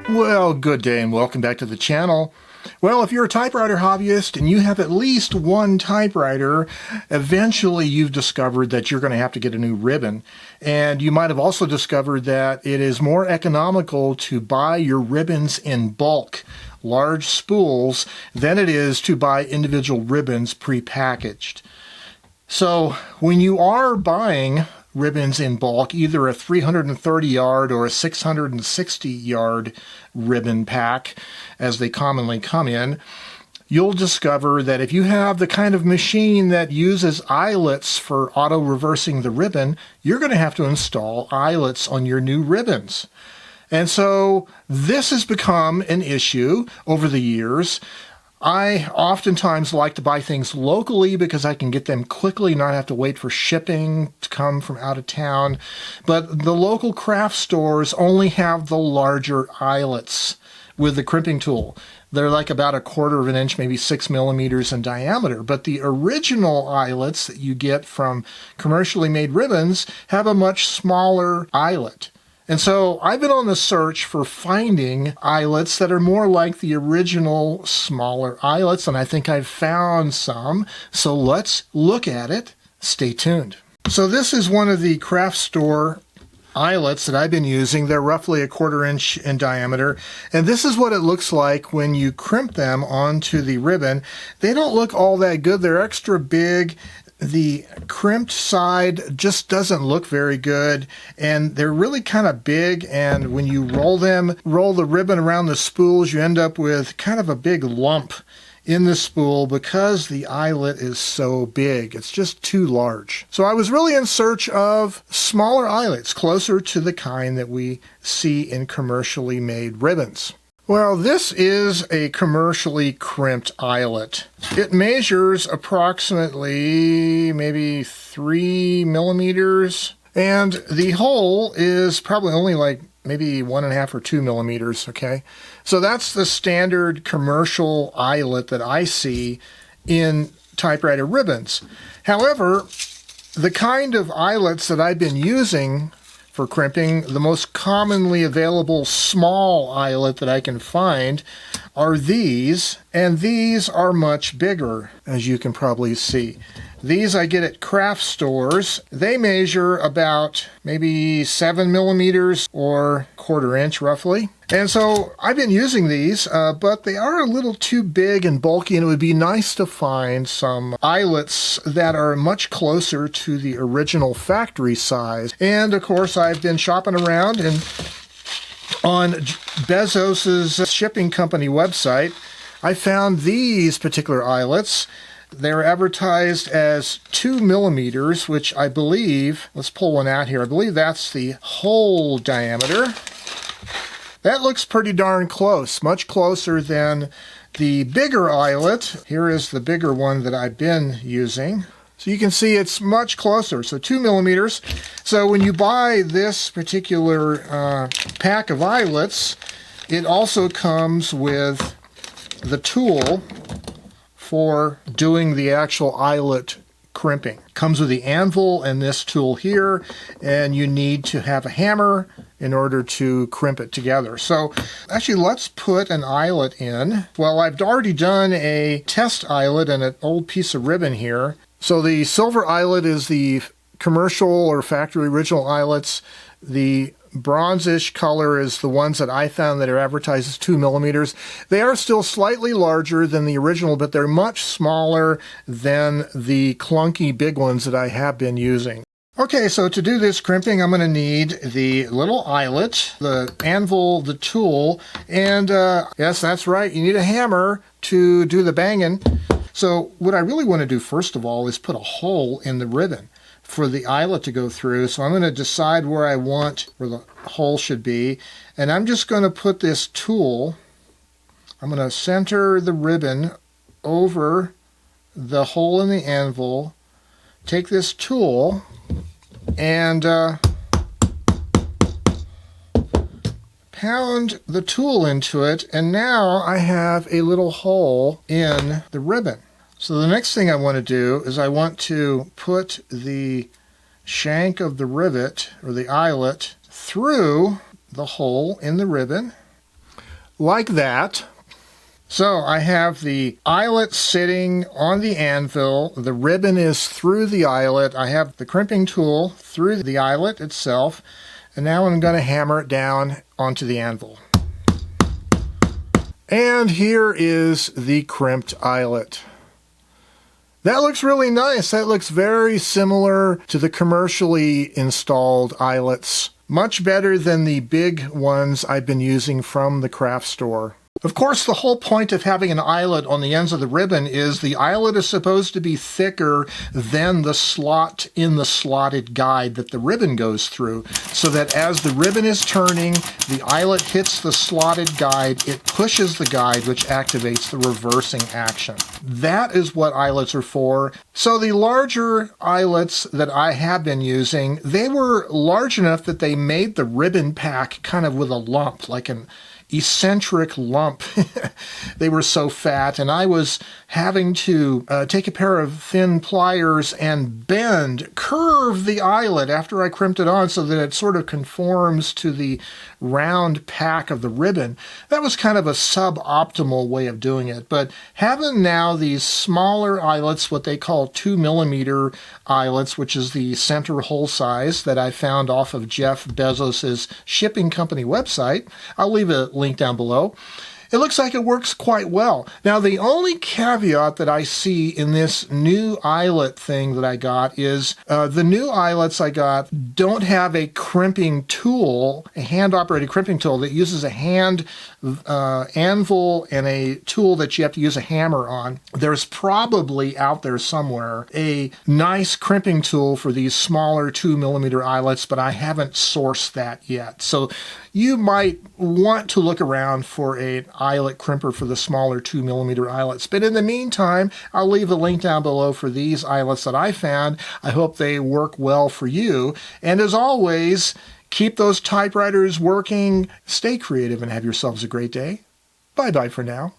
Well, good day and welcome back to the channel. Well, if you're a typewriter hobbyist and you have at least one typewriter, eventually you've discovered that you're going to have to get a new ribbon. And you might have also discovered that it is more economical to buy your ribbons in bulk, large spools, than it is to buy individual ribbons prepackaged. So when you are buying ribbons in bulk, either a 330 yard or a 660 yard ribbon pack, as they commonly come in, you'll discover that if you have the kind of machine that uses eyelets for auto-reversing the ribbon, you're going to have to install eyelets on your new ribbons. And so this has become an issue over the years. I oftentimes like to buy things locally because I can get them quickly, not have to wait for shipping to come from out of town. But the local craft stores only have the larger eyelets with the crimping tool. They're like about 1/4 of an inch, maybe 6 millimeters in diameter. But the original eyelets that you get from commercially made ribbons have a much smaller eyelet. And so I've been on the search for finding eyelets that are more like the original smaller eyelets, and I think I've found some. So let's look at it. Stay tuned. So this is one of the craft store eyelets that I've been using. They're roughly 1/4 inch in diameter, and this is what it looks like when you crimp them onto the ribbon. They don't look all that good. They're extra big. The crimped side just doesn't look very good, and they're really kind of big, and when you roll the ribbon around the spools, you end up with kind of a big lump in the spool because the eyelet is so big. It's just too large. So I was really in search of smaller eyelets, closer to the kind that we see in commercially made ribbons. Well, this is a commercially crimped eyelet. It measures approximately maybe 3 millimeters, and the hole is probably only like maybe 1.5 or 2 millimeters, okay? So that's the standard commercial eyelet that I see in typewriter ribbons. However, the kind of eyelets that I've been using for crimping, the most commonly available small eyelet that I can find are these, and these are much bigger, as you can probably see. These I get at craft stores. They measure about maybe 7 millimeters or 1/4 inch roughly. And so I've been using these, but they are a little too big and bulky, and it would be nice to find some eyelets that are much closer to the original factory size. And of course, I've been shopping around, and on Bezos's shipping company website, I found these particular eyelets. They're advertised as 2 millimeters, which I believe, let's pull one out here, I believe that's the hole diameter. That looks pretty darn close, much closer than the bigger eyelet. Here is the bigger one that I've been using. So you can see it's much closer, so 2 millimeters. So when you buy this particular pack of eyelets, it also comes with the tool for doing the actual eyelet crimping. Comes with the anvil and this tool here, and you need to have a hammer in order to crimp it together. So actually, let's put an eyelet in. Well, I've already done a test eyelet and an old piece of ribbon here. So the silver eyelet is the commercial or factory original eyelets. The bronzish color is the ones that I found that are advertised as 2 millimeters. They are still slightly larger than the original, but they're much smaller than the clunky big ones that I have been using. Okay, so to do this crimping, I'm going to need the little eyelet, the anvil, the tool, and yes, that's right, you need a hammer to do the banging. So what I really want to do first of all is put a hole in the ribbon for the eyelet to go through. So I'm going to decide where I want, where the hole should be, and I'm just going to put this tool, I'm going to center the ribbon over the hole in the anvil, take this tool, and pound the tool into it, and now I have a little hole in the ribbon. So the next thing I want to do is I want to put the shank of the rivet, or the eyelet, through the hole in the ribbon. like that. So I have the eyelet sitting on the anvil. The ribbon is through the eyelet. I have the crimping tool through the eyelet itself. And now I'm going to hammer it down onto the anvil. And here is the crimped eyelet. That looks really nice. That looks very similar to the commercially installed eyelets. Much better than the big ones I've been using from the craft store. Of course, the whole point of having an eyelet on the ends of the ribbon is the eyelet is supposed to be thicker than the slot in the slotted guide that the ribbon goes through, so that as the ribbon is turning, the eyelet hits the slotted guide, it pushes the guide, which activates the reversing action. That is what eyelets are for. So the larger eyelets that I have been using, they were large enough that they made the ribbon pack kind of with a lump, like an eccentric lump. They were so fat, and I was having to take a pair of thin pliers and curve the eyelet after I crimped it on so that it sort of conforms to the round pack of the ribbon. That was kind of a suboptimal way of doing it, but having now these smaller eyelets, what they call 2mm eyelets, which is the center hole size that I found off of Jeff Bezos's shipping company website. I'll leave a link down below. It looks like it works quite well. Now, the only caveat that I see in this new eyelet thing that I got is the new eyelets I got don't have a crimping tool, a hand-operated crimping tool that uses a hand anvil and a tool that you have to use a hammer on. There's probably out there somewhere a nice crimping tool for these smaller 2mm eyelets, but I haven't sourced that yet. So you might want to look around for an eyelet crimper for the smaller 2mm eyelets. But in the meantime, I'll leave a link down below for these eyelets that I found. I hope they work well for you. And as always, keep those typewriters working, stay creative, and have yourselves a great day. Bye-bye for now.